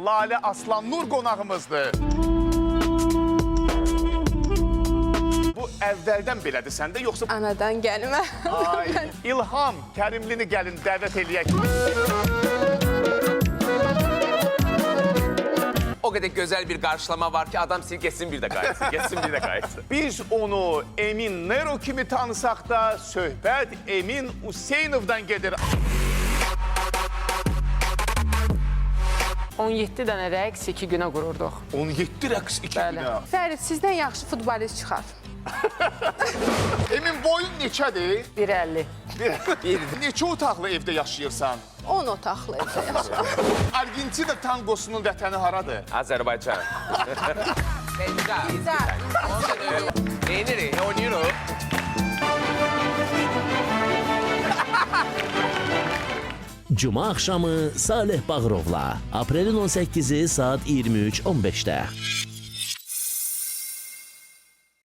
Lalə Aslanur qonağımızdır. Bu əvvəldən belədir səndə, yoxsa... Anadan gəlmə. Ay, İlham Kərimlini gəlin dəvət eləyək. O kadar güzel bir karşılama var ki adam sil geçsin bir de qayıtsın, geçsin bir de qayıtsın. Biz onu Emin Nero kimi tanısaq da, söhbət Emin Hüseynovdan gedir. 17 dənə rəqs 2 günə qururduq. 17 rəqs 2 Bəli. günə. Fərid, sizdən yaxşı futbolist çıxar. Emin boyun neçədir? 1.50. Neçə otaqlı evdə yaşayırsan? 10 otaqlı evdə yaşayır. Argentina tangosunun vətəni haradır? Azerbaycan. Güzel. Neyini? Oynuyor. Cuma axşamı Salih Bağırovla. Aprelin 18-i saat 23:15-də.